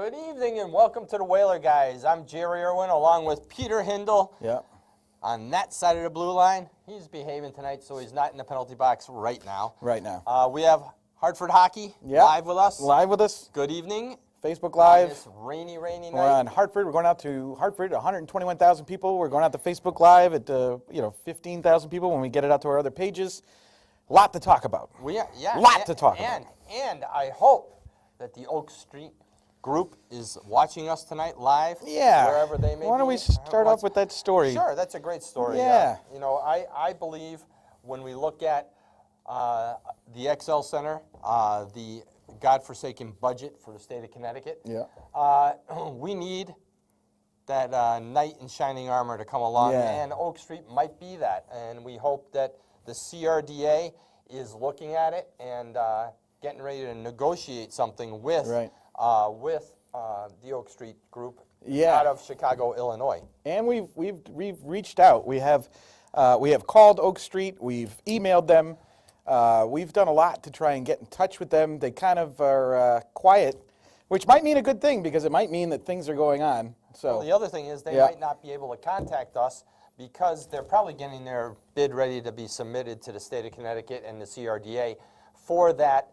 Good evening and welcome to the Whaler Guys. I'm Jerry Irwin along with Peter Hindle. Yeah. On that side of the blue line. He's behaving tonight, so he's not in the penalty box right now. Right now. We have Hartford Hockey live with us. Live with us. Good evening. Facebook Live. This rainy night. We're on Hartford. We're going out to Hartford, 121,000 people. We're going out to Facebook Live at 15,000 people when we get it out to our other pages. A lot to talk about. Lot to talk about. And I hope that the Oak Street group is watching us tonight live. Yeah. Wherever they may be. Why don't we start off with that story? Sure, that's a great story. Yeah. I believe when we look at the XL Center, the godforsaken budget for the state of Connecticut, we need that knight in shining armor to come along, and Oak Street might be that. And we hope that the CRDA is looking at it and getting ready to negotiate something with the Oak Street group out of Chicago, Illinois. And we've reached out. We have called Oak Street. We've emailed them. We've done a lot to try and get in touch with them. They kind of are quiet, which might mean a good thing because it might mean that things are going on. So well, the other thing is they might not be able to contact us because they're probably getting their bid ready to be submitted to the state of Connecticut and the CRDA for that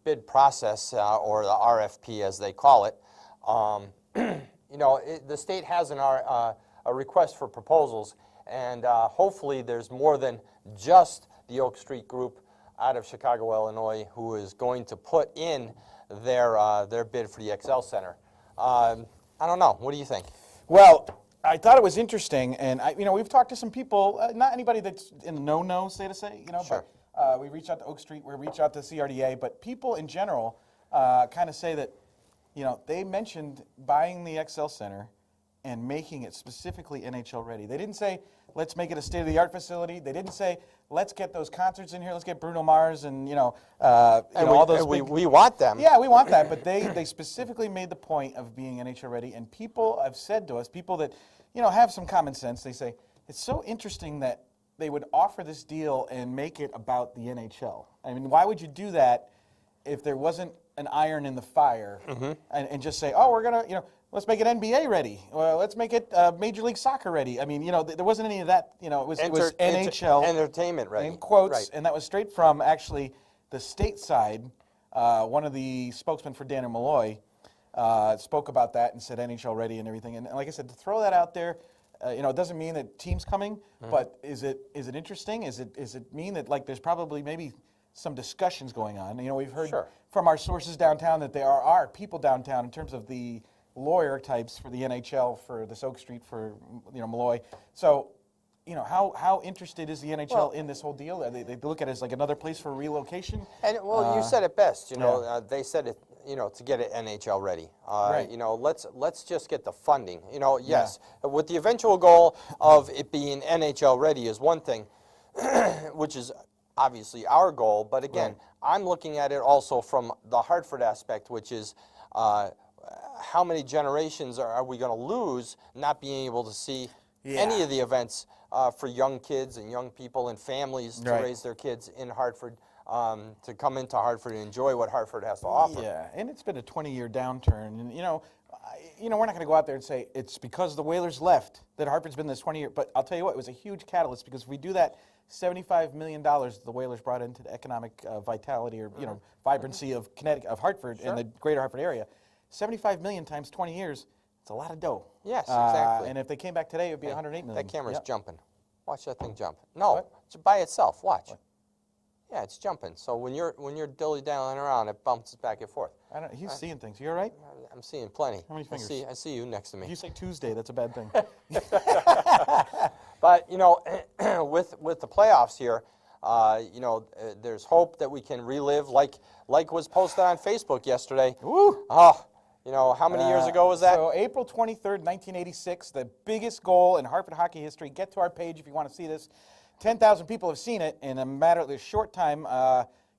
bid process, or the RFP as they call it. The state has a request for proposals, and hopefully there's more than just the Oak Street group out of Chicago, Illinois, who is going to put in their bid for the XL Center. I don't know. What do you think? Well, I thought it was interesting, and we've talked to some people, not anybody that's in the no-no, say. Sure. But we reached out to Oak Street, we reached out to CRDA, but people in general kind of say that, they mentioned buying the XL Center and making it specifically NHL ready. They didn't say, let's make it a state-of-the-art facility. They didn't say, let's get those concerts in here, let's get Bruno Mars and, all those big... We want them. Yeah, we want that, but they specifically made the point of being NHL ready, and people have said to us, people that, have some common sense, they say, it's so interesting that they would offer this deal and make it about the NHL. I mean, why would you do that if there wasn't an iron in the fire and just say, oh, we're going to, let's make it NBA ready. Well, let's make it Major League Soccer ready. I mean, there wasn't any of that. It was NHL. Entertainment ready. In quotes, and that was straight from actually the state side. One of the spokesmen for Daniel Malloy spoke about that and said NHL ready and everything. And like I said, to throw that out there, it doesn't mean that team's coming, but is it interesting? Is it mean that there's probably maybe some discussions going on? We've heard from our sources downtown that there are people downtown in terms of the lawyer types for the NHL, for this Oak Street, for Malloy. So, how interested is the NHL in this whole deal? They look at it as like another place for relocation. And you said it best. They said it. To get it NHL ready. Let's just get the funding. Yes, with the eventual goal of it being NHL ready is one thing, which is obviously our goal. But again, I'm looking at it also from the Hartford aspect, which is how many generations are we going to lose not being able to see any of the events for young kids and young people and families to raise their kids in Hartford. To come into Hartford and enjoy what Hartford has to offer. Yeah, and it's been a 20-year downturn, and we're not going to go out there and say it's because the Whalers left that Hartford's been this 20-year. But I'll tell you what, it was a huge catalyst because if we do that, $75 million the Whalers brought into the economic vitality or vibrancy of Connecticut, of Hartford and the greater Hartford area. $75 million times 20 years, it's a lot of dough. Yes, exactly. And if they came back today, it would be $108 million. That camera's jumping. Watch that thing jump. No, it's by itself. Watch. What? Yeah, it's jumping. So when you're dilly-dallying around, it bumps back and forth. He's seeing things. You all right? I'm seeing plenty. How many fingers? I see you next to me. If you say Tuesday, that's a bad thing. But with the playoffs here, there's hope that we can relive like was posted on Facebook yesterday. Woo! How many years ago was that? So April 23rd, 1986, the biggest goal in Hartford hockey history. Get to our page if you want to see this. 10,000 people have seen it in a matter of a short time.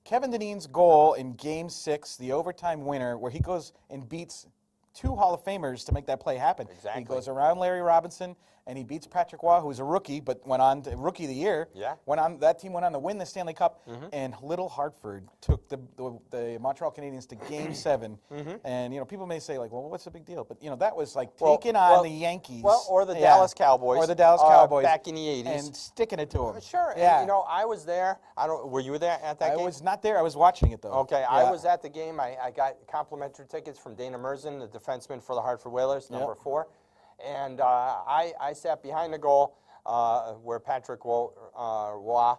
Kevin Dineen's goal in Game 6, the overtime winner, where he goes and beats two Hall of Famers to make that play happen. Exactly. He goes around Larry Robinson, and he beats Patrick Waugh, who's a rookie, but went on to Rookie of the Year. Yeah. That team went on to win the Stanley Cup, and Little Hartford took the Montreal Canadiens to Game 7. And, people may say, like, well, what's the big deal? But, that was like taking on the Yankees. Well, or the Dallas Cowboys. Or the Dallas Cowboys. Back in the 80s. And sticking it to them. Sure. Yeah. And, I was there. Were you there at that game? I was not there. I was watching it, though. Okay, I was at the game. I got complimentary tickets from Dana Merzen, the defenseman for the Hartford Whalers, number 4. And I sat behind the goal where Patrick Waugh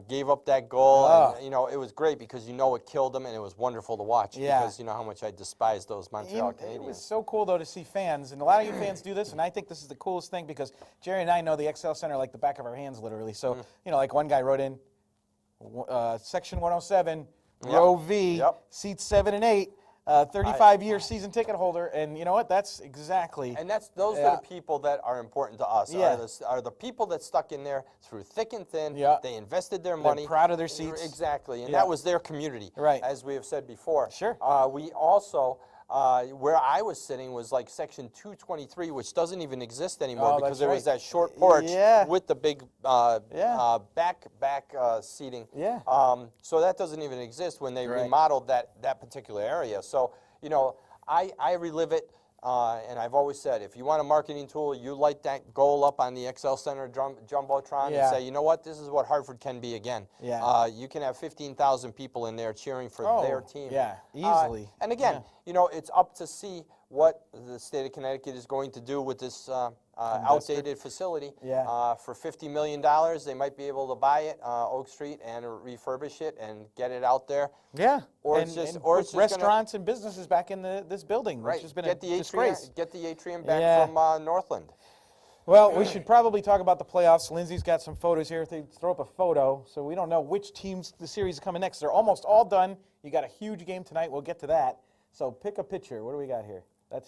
gave up that goal. And, it was great because it killed him, and it was wonderful to watch because you know how much I despise those Montreal Canadiens. It was so cool, though, to see fans. And a lot of you fans do this, and I think this is the coolest thing because Jerry and I know the XL Center like the back of our hands, literally. So, like one guy wrote in, Section 107, Row V, seats 7 and 8. 35-year season ticket holder, and you know what? That's exactly. And those are the people that are important to us. Yeah. Are the people that stuck in there through thick and thin. Yeah. They invested their money. They're proud of their seats. Exactly, and that was their community. Right. As we have said before. Sure. We also. Where I was sitting was like section 223, which doesn't even exist anymore because there was that short porch with the big back seating. Yeah. So that doesn't even exist when they remodeled that particular area. So I relive it. And I've always said, if you want a marketing tool, you light that goal up on the XL Center Jumbotron and say, you know what, this is what Hartford can be again. Yeah. You can have 15,000 people in there cheering for their team. Yeah, easily. And again, it's up to see what the state of Connecticut is going to do with this outdated facility. Yeah. For $50 million, they might be able to buy it, Oak Street, and refurbish it and get it out there. Yeah. Or and, it's just, and or put it's just restaurants and businesses back in this building, which has been a disgrace. Get the atrium back from Northland. Well, we should probably talk about the playoffs. Lindsay's got some photos here. They throw up a photo, so we don't know which teams the series is coming next. They're almost all done. You got a huge game tonight. We'll get to that. So pick a picture. What do we got here?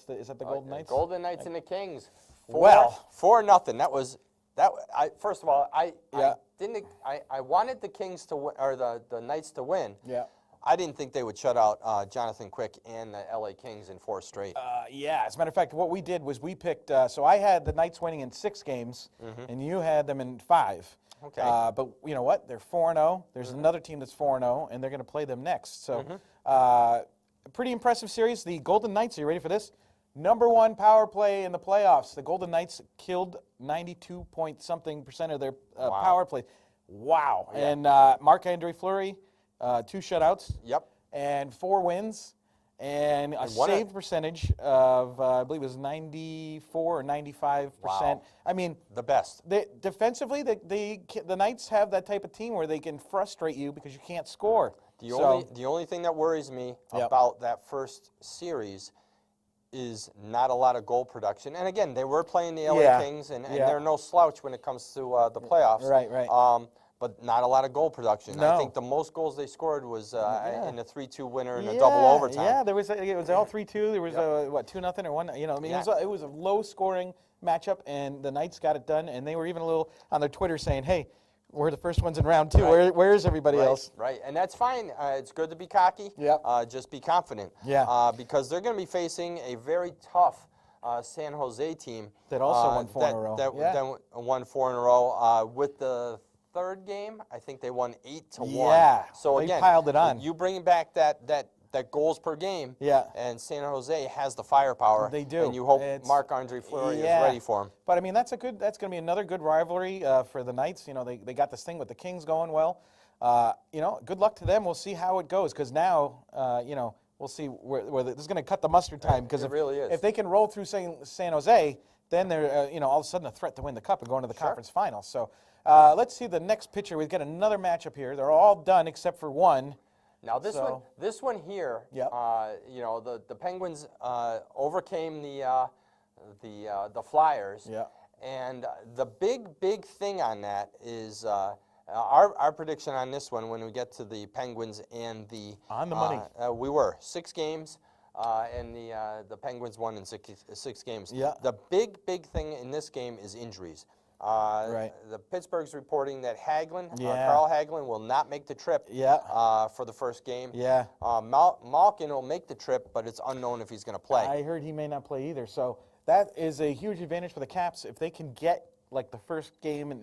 Is that the Golden Knights? Golden Knights and the Kings. 4-0. That was first of all, I wanted the Kings to win, or the Knights to win. Yeah. I didn't think they would shut out Jonathan Quick and the LA Kings in 4 straight. Yeah, as a matter of fact, what we did was we picked, so I had the Knights winning in 6 games, and you had them in 5. Okay. But you know what? They're 4-0. There's another team that's 4-0, and they're going to play them next. So a pretty impressive series. The Golden Knights, are you ready for this? #1 power play in the playoffs. The Golden Knights killed 92-point-something% of their power play. Wow. Yeah. And Marc-Andre Fleury, 2 shutouts. Yep. And 4 wins. And a save percentage of, I believe it was 94 or 95%. Wow. I mean, the best. Defensively, the Knights have that type of team where they can frustrate you because you can't score. The only thing that worries me about that first series is not a lot of goal production. And again, they were playing the LA Kings, and they're no slouch when it comes to the playoffs. Right. But not a lot of goal production. No. I think the most goals they scored was in a 3-2 winner in a double overtime. Yeah, it was all 3-2. There was 2-0 or 1. It was a low-scoring matchup, and the Knights got it done. And they were even a little on their Twitter saying, "Hey, we're the first ones in round 2. Right. Where is everybody else?" Right, and that's fine. It's good to be cocky. Just be confident. Yeah. Because they're going to be facing a very tough San Jose team that also won 4 in a row. That won 4 in a row with the 3rd game. I think they won 8-1. Yeah. So they again, piled it on. You bring back that goals per game. Yeah. And San Jose has the firepower. They do. And you hope Marc-Andre Fleury is ready for him. But I mean, that's going to be another good rivalry for the Knights. They got this thing with the Kings going well. Good luck to them. We'll see how it goes because now, we'll see where this is going to cut the mustard time because if they can roll through San Jose, then they're all of a sudden a threat to win the cup and go into the conference finals. So let's see the next picture. We've got another matchup here. They're all done except for one. Now this one here, the Penguins overcame the Flyers. Yeah. And the big thing on that is our prediction on this one when we get to the Penguins and the on the money. We were 6 games. And the Penguins won in 6 games. Yeah. The big thing in this game is injuries. The Pittsburgh's reporting that Carl Hagelin will not make the trip for the first game. Yeah. Malkin will make the trip, but it's unknown if he's going to play. I heard he may not play either. So that is a huge advantage for the Caps if they can get like the first game, and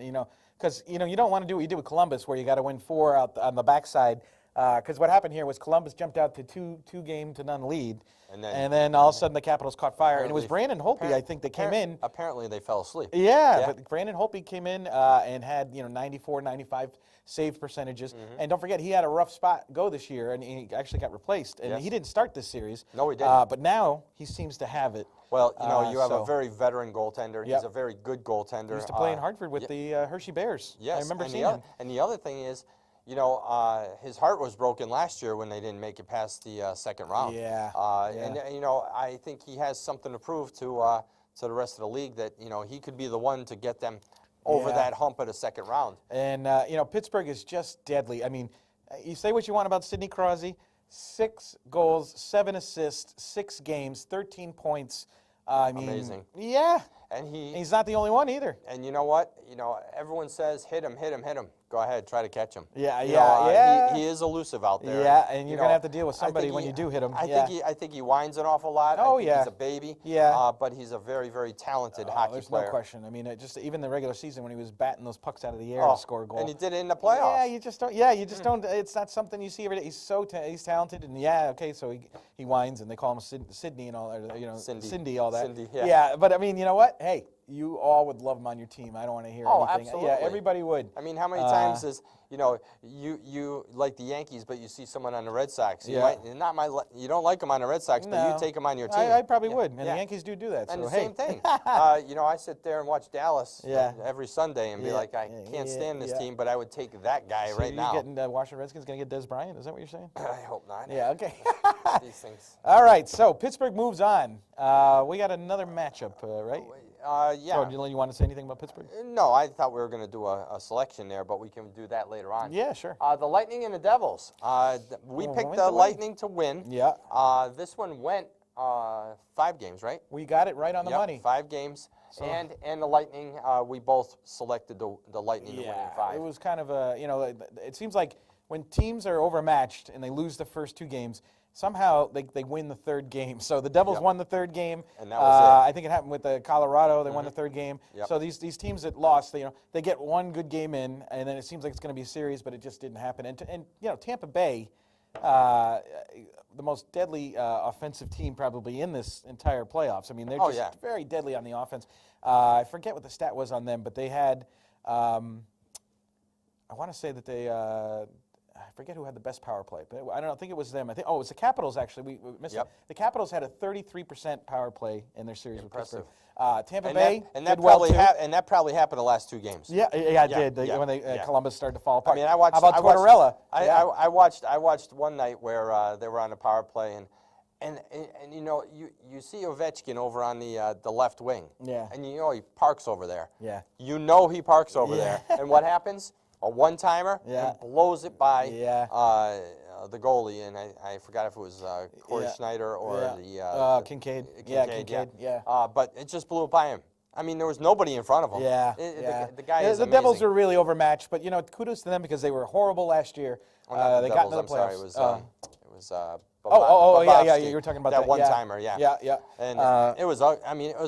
because you don't want to do what you did with Columbus, where you got to win 4 out on the backside. Because what happened here was Columbus jumped out to 2-game-to-none lead, and then all of a sudden the Capitals caught fire, and it was Brandon Holtby, I think, that came in. Apparently they fell asleep. Yeah, but Brandon Holtby came in and had 94, 95 save percentages, and don't forget he had a rough spot go this year, and he actually got replaced, and he didn't start this series. No, he didn't. But now he seems to have it. Well, you have a very veteran goaltender. Yep. He's a very good goaltender. He used to play in Hartford with the Hershey Bears. Yes, I remember seeing him. And the other thing is, his heart was broken last year when they didn't make it past the second round. Yeah. And I think he has something to prove to the rest of the league that he could be the one to get them over that hump of the second round. And Pittsburgh is just deadly. I mean, you say what you want about Sidney Crosby, 6 goals, 7 assists, 6 games, 13 points. I mean, amazing. Yeah. And he's not the only one either. And you know what? Everyone says hit him, hit him, hit him. Go ahead, try to catch him. Yeah. He is elusive out there. Yeah, and you're gonna have to deal with somebody when you do hit him. I think he whines an awful lot. Oh, I think he's a baby. Yeah. But he's a very, very talented hockey there's player. no question. I mean, just even the regular season when he was batting those pucks out of the air to score a goal. And he did it in the playoffs. Yeah, you just don't. Yeah, you just don't. It's not something you see every day. He's talented, and so he whines, and they call him Sydney and all, Cindy, all that. Cindy, yeah. But I mean, you know what? Hey, you all would love him on your team. I don't want to hear anything. Absolutely. Yeah, everybody would. I mean, how many times is you like the Yankees, but you see someone on the Red Sox. You don't like him on the Red Sox, but you take him on your team. I probably would, and the Yankees do that. And so, the same thing. I sit there and watch Dallas every Sunday and be like, I can't stand this team, but I would take that guy right now. Getting Washington Redskins going to get Des Bryant? Is that what you're saying? I hope not. Yeah. Okay. These things. All right. So Pittsburgh moves on. We got another matchup, right? Yeah. So, you want to say anything about Pittsburgh? No, I thought we were going to do a selection there, but we can do that later on. Yeah, sure. The Lightning and the Devils. We picked the Lightning to win. Yeah. This one went 5 games, right? We got it right on the money. 5 games. So, and the Lightning, we both selected the Lightning to win in 5. It was kind of it seems like when teams are overmatched and they lose the first 2 games, somehow they win the 3rd game. So the Devils won the 3rd game. And that was it. I think it happened with Colorado. They won the 3rd game. Yep. So these teams that lost, they get 1 good game in, and then it seems like it's going to be a series, but it just didn't happen. And Tampa Bay, the most deadly offensive team probably in this entire playoffs. I mean, they're just very deadly on the offense. I forget what the stat was on them, but they had, I want to say that they, I forget who had the best power play, but I think it was them. It was the Capitals, actually. We missed it. The Capitals had a 33% power play in their series with Pittsburgh. Tampa Bay did well, too. And that probably happened the last 2 games. Yeah, it did. When Columbus started to fall apart. I mean, I watched. How about Tortorella? I watched one night where they were on the power play, and you see Ovechkin over on the left wing. Yeah. And he parks over there. Yeah. He parks over there. And what happens? A one-timer and blows it by the goalie, and I forgot if it was Corey Schneider or the Kincaid. Kincaid. But it just blew it by him. I mean, there was nobody in front of him. The guy is amazing. The Devils are really overmatched, but kudos to them because they were horrible last year. They got into the playoffs. Sorry, it was you were talking about that one-timer, And it was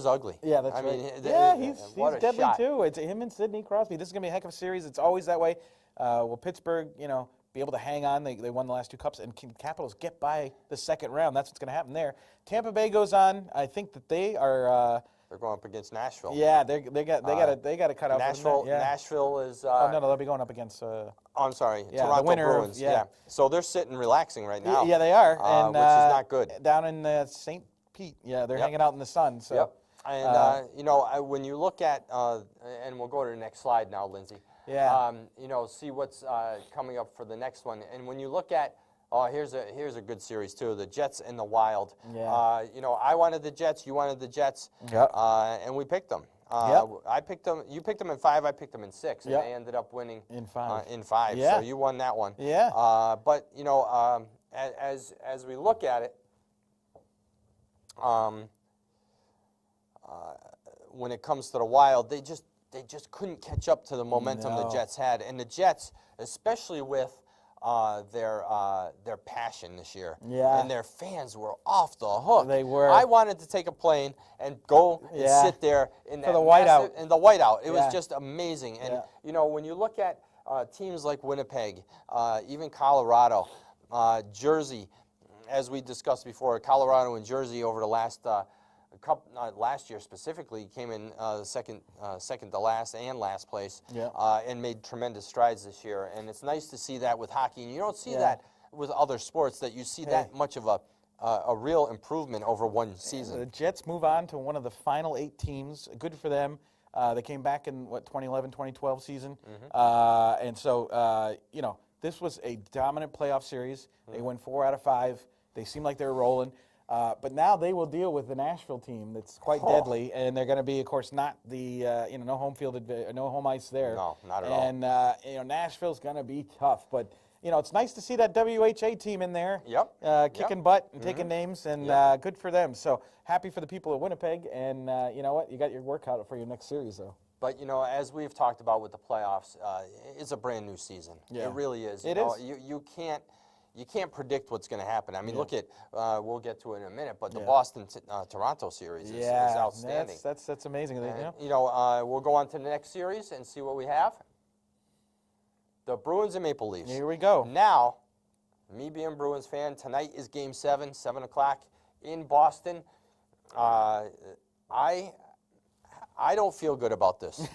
ugly. Yeah, that's right. He's deadly too. It's him and Sidney Crosby. This is going to be a heck of a series. It's always that way. Will Pittsburgh, be able to hang on? They won the last 2 cups, and can Capitals get by the 2nd round? That's what's going to happen there. Tampa Bay goes on. I think that they are. They're going up against Nashville. Yeah, they got to cut out. Nashville is. No, they'll be going up against. I'm sorry, Toronto the winner Bruins. So they're sitting relaxing right now. Yeah, they are, which is not good. Down in St. Pete. Yeah, they're hanging out in the sun. So. And when you look at, and we'll go to the next slide now, Lindsay. Yeah. See what's coming up for the next one, and when you look at. Here's a good series too. The Jets and the Wild. Yeah. I wanted the Jets. You wanted the Jets. Yep. And we picked them. Yep. I picked them. You picked them in 5. I picked them in 6, and they ended up winning in 5. So you won that one. Yeah. But as we look at it, when it comes to the Wild, they just couldn't catch up to the momentum the Jets had, and the Jets, especially with their passion this year. Yeah. And their fans were off the hook. They were. I wanted to take a plane and go and sit there in that the whiteout. in the whiteout. It was Yeah. just amazing. And Yeah. you know, when you look at teams like Winnipeg, even Colorado, Jersey, as we discussed before, Colorado and Jersey over the last last year specifically came in second to last and last place, and made tremendous strides this year. And it's nice to see that with hockey. And you don't see that with other sports, that you see that much of a real improvement over one season. The Jets move on to one of the final 8 teams. Good for them. They came back in 2011, 2012 season, and so you know, this was a dominant playoff series. They won 4 out of 5. They seemed like they were rolling. But now they will deal with the Nashville team that's quite deadly, and they're going to be, of course, not the no home field, no home ice there. No, not at all. And you know, Nashville's going to be tough, but you know, it's nice to see that WHA team in there, kicking butt and taking names, and good for them. So happy for the people of Winnipeg, and you know what, you got your work cut out for your next series, though. But, you know, as we've talked about with the playoffs, it's a brand new season. Yeah. It really is. It is. is. You can't predict what's going to happen. I mean, look at, we'll get to it in a minute, but the Boston-Toronto series is outstanding. That's amazing. And, you know, we'll go on to the next series and see what we have. The Bruins and Maple Leafs. Here we go. Now, me being a Bruins fan, tonight is Game 7, 7 o'clock in Boston. I don't feel good about this.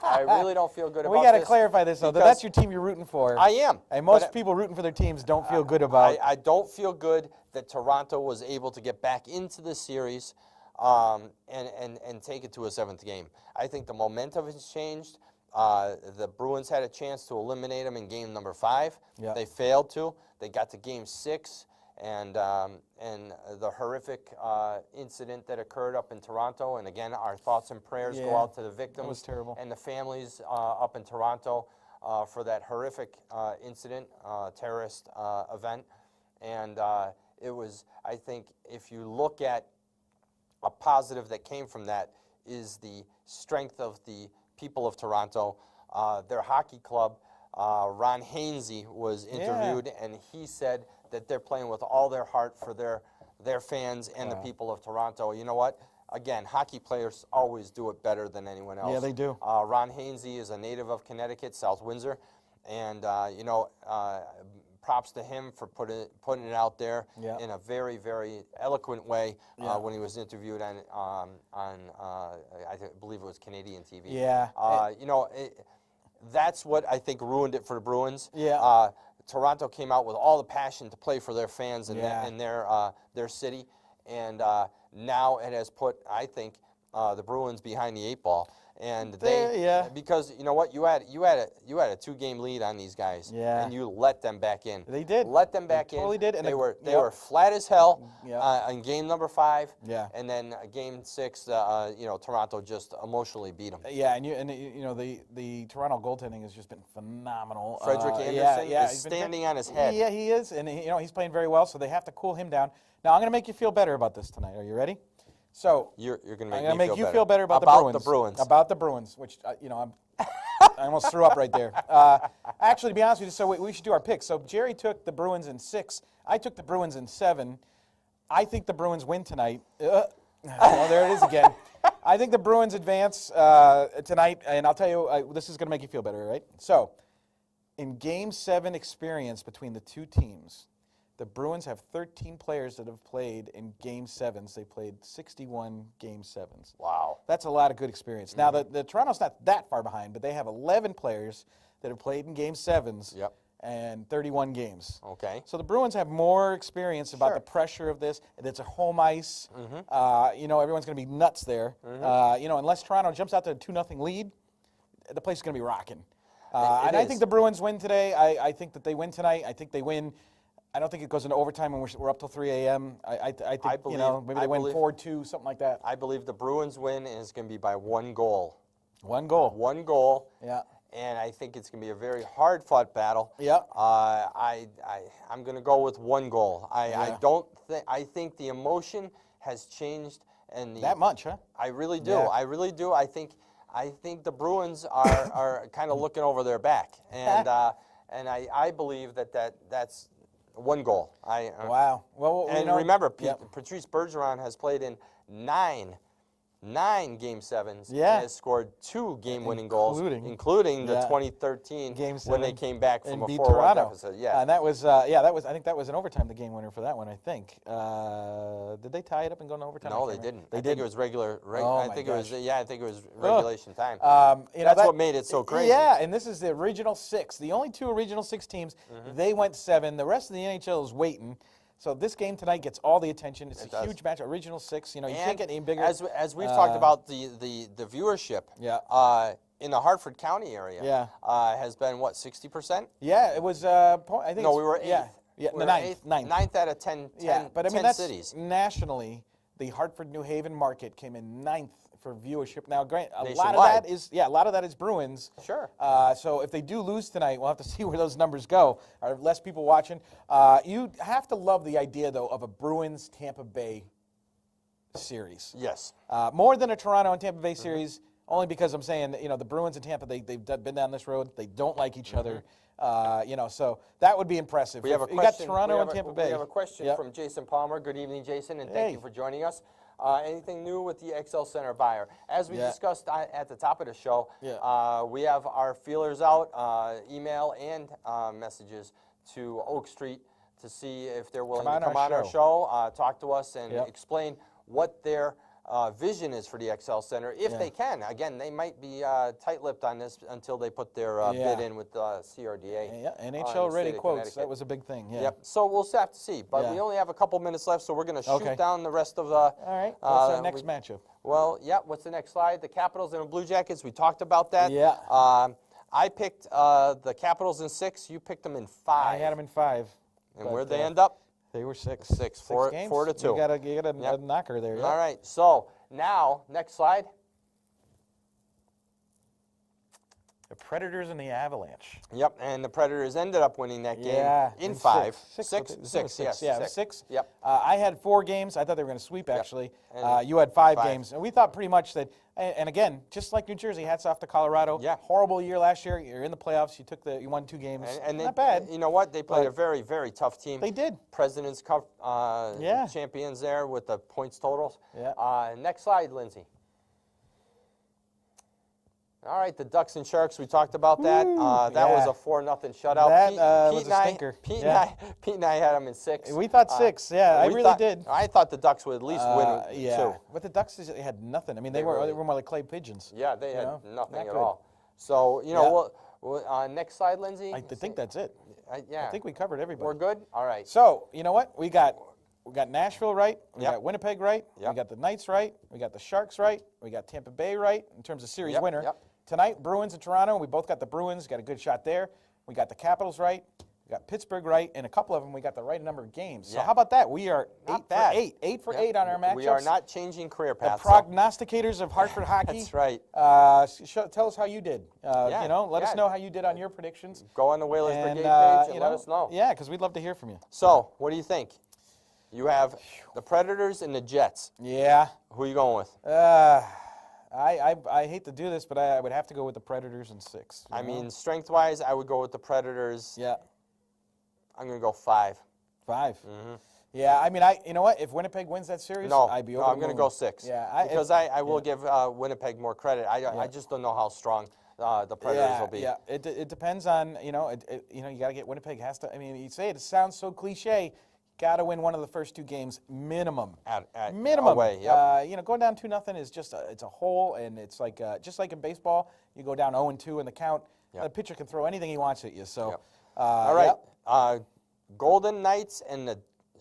I really don't feel good about this. We got to clarify this, though. That's your team you're rooting for. I am. And most people rooting for their teams don't feel good about. I don't feel good that Toronto was able to get back into the series and take it to a 7th game. I think the momentum has changed. The Bruins had a chance to eliminate them in game number 5. Yeah. They failed to. They got to game 6. And the horrific incident that occurred up in Toronto, and again, our thoughts and prayers go out to the victims. It was terrible. And the families up in Toronto for that horrific incident, terrorist event. And it was, I think, if you look at a positive that came from that, is the strength of the people of Toronto, their hockey club. Ron Hainsey was interviewed, and he said that they're playing with all their heart for their fans and the people of Toronto. You know what? Again, hockey players always do it better than anyone else. Yeah, they do. Ron Hainsey is a native of Connecticut, South Windsor, and you know, props to him for putting it out there in a very, very eloquent way when he was interviewed on I believe it was Canadian TV. Yeah. You know. That's what I think ruined it for the Bruins. Yeah. Toronto came out with all the passion to play for their fans and their city, and now it has put, I think, the Bruins behind the 8 ball. And because you know what, you had a 2-game lead on these guys, and you let them back in. They did. Let them back in. Totally did. And they were flat as hell in game number 5. Yeah. And then game 6, you know, Toronto just emotionally beat them. Yeah, and you know, the Toronto goaltending has just been phenomenal. Frederick Anderson is standing on his head. Yeah, he is, and you know, he's playing very well. So they have to cool him down. Now I'm going to make you feel better about this tonight. Are you ready? So you're going to make you feel better about the Bruins. About the Bruins, which you know, I almost threw up right there. Actually, to be honest with you, so we should do our picks. So Jerry took the Bruins in 6. I took the Bruins in 7. I think the Bruins win tonight. Well, there it is again. I think the Bruins advance tonight, and I'll tell you, this is going to make you feel better, right? So, in Game 7 experience between the two teams, the Bruins have 13 players that have played in Game 7s. They played 61 Game 7s. Wow. That's a lot of good experience. Mm-hmm. Now, the Toronto's not that far behind, but they have 11 players that have played in Game 7s and 31 games. Okay. So the Bruins have more experience about the pressure of this. It's a home ice. Mm-hmm. You know, everyone's going to be nuts there. Mm-hmm. You know, unless Toronto jumps out to a 2-0 lead, the place is going to be rocking. And I think the Bruins win today. I think that they win tonight. I think they win. I don't think it goes into overtime when we're up till 3 a.m. I think, you know, maybe they win 4-2, something like that. I believe the Bruins win, and it's going to be by 1 goal. 1 goal. 1 goal. Yeah. And I think it's going to be a very hard-fought battle. Yeah. I'm going to go with 1 goal. I think the emotion has changed, and that much, huh? I really do. Yeah. I really do. I think the Bruins are kind of looking over their back, and and I believe that's one goal. Wow. Well, and you know, remember, yep. Patrice Bergeron has played in nine Game 7s Yeah. and has scored 2 game-winning goals, including the yeah. 2013 Game when they 7 came back from and a beat 4-1 Toronto. deficit. Yeah, and that was I think that was an overtime, the game winner for that one. I think. Did they tie it up and go into overtime? no, they didn't. They I didn't. think it was regular. Oh I my think gosh. I think it was regulation time. You know, That's what made it so crazy. Yeah, and this is the original 6. The only 2 original 6 teams. They went 7. The rest of the NHL is waiting. So this game tonight gets all the attention. It's a huge match. Original 6. You know, you can't get any bigger. As we've talked about the viewership. Yeah. In the Hartford County area. Yeah. Has been what, 60%? Yeah, it was. I think. No, we were 8th. Yeah, we the were ninth out of 10. Yeah, but I mean 10 that's cities. nationally. The Hartford New Haven market came in 9th for viewership. Now, a lot of Nationwide. that is a lot of that is Bruins. Sure. So if they do lose tonight, we'll have to see where those numbers go. Are less people watching? You have to love the idea though of a Bruins Tampa Bay series. Yes. More than a Toronto and Tampa Bay series, only because I'm saying the Bruins and Tampa they've been down this road. They don't like each other. So that would be impressive. We have a you question. got Toronto and Tampa Bay. We have a question from Jason Palmer. Good evening, Jason, and thank you for joining us. Anything new with the XL Center buyer? As we discussed at the top of the show, we have our feelers out, email and messages to Oak Street to see if they're willing to come on our show, talk to us, and explain what their vision is for the XL Center, if they can. Again, they might be tight-lipped on this until they put their bid in with CRDA. Yeah, NHL Ready quotes. That was a big thing. Yeah. Yep. So we'll have to see. But we only have a couple minutes left, so we're going to shoot down the rest of the. All right. What's our next matchup? Well, what's the next slide? The Capitals and the Blue Jackets. We talked about that. Yeah. I picked the Capitals in 6. You picked them in 5. I had them in 5. And where'd they end up? They were 6. 6. 4 to 2. You got a knocker there. All right. So now, next slide. The Predators and the Avalanche. Yep, and the Predators ended up winning that game in 5. 6. Yeah, 6. Yep. I had 4 games. I thought they were going to sweep, actually. You had 5 games. And we thought pretty much that, and again, just like New Jersey, hats off to Colorado. Yeah. Horrible year last year. You're in the playoffs. You won 2 games. And not bad. You know what? They played a very, very tough team. They did. President's Cup champions there with the points totals. Yeah. Next slide, Lindsay. All right, the Ducks and Sharks, we talked about that. That was a 4-0 shutout. That was a stinker. Pete and I had them in 6. We thought 6, I really did. I thought the Ducks would at least win 2. But the Ducks had nothing. I mean, they were more like clay pigeons. Yeah, they had nothing at all. So, next slide, Lindsay. I think that's it. I think we covered everybody. We're good? All right. So, you know what? We got Nashville right. We got Winnipeg right. Yep. We got the Knights right. We got the Sharks right. We got Tampa Bay right in terms of series winner. Yep. Tonight, Bruins and Toronto. We both got the Bruins. Got a good shot there. We got the Capitals right. We got Pittsburgh right. And a couple of them, we got the right number of games. So how about that? We are 8 for 8. 8 for 8 on our matchups. We are not changing career paths. The prognosticators of Hartford hockey. That's right. Tell us how you did. Let us know how you did on your predictions. Go on the Whalers Brigade page and let us know. Yeah, because we'd love to hear from you. So, what do you think? You have the Predators and the Jets. Yeah. Who are you going with? I hate to do this, but I would have to go with the Predators in 6. I mean, strength-wise, I would go with the Predators. Yeah. I'm going to go 5. 5. Mm-hmm. Yeah, I mean, you know what? If Winnipeg wins that series, I'd be over. No, I'm going to go 6. Yeah, because I will give Winnipeg more credit. I just don't know how strong the Predators will be. Yeah, it depends on you got to get Winnipeg has to. I mean, you say it sounds so cliche. Got to win one of the first 2 games minimum. Minimum. Away, yep. Going down 2-0 is just it's a hole, and it's like just like in baseball, you go down 0-2 in the count. Yep. The pitcher can throw anything he wants at you. So, all right, Golden Knights and the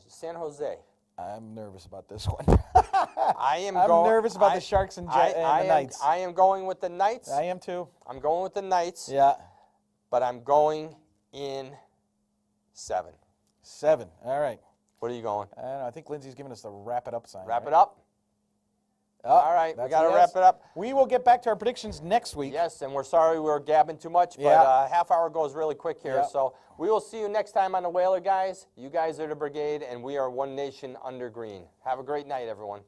San Jose. I'm nervous about this one. I'm nervous about the Sharks and the Knights. I am going with the Knights. I am too. I'm going with the Knights. Yeah. But I'm going in 7. 7. All right. What are you going? I don't know. I think Lindsay's giving us the wrap it up sign. Wrap it up? Oh, all right. We got to wrap it up. We will get back to our predictions next week. Yes, and we're sorry we were gabbing too much, but half hour goes really quick here. Yeah. So we will see you next time on the Whaler, guys. You guys are the Brigade, and we are one nation under green. Have a great night, everyone.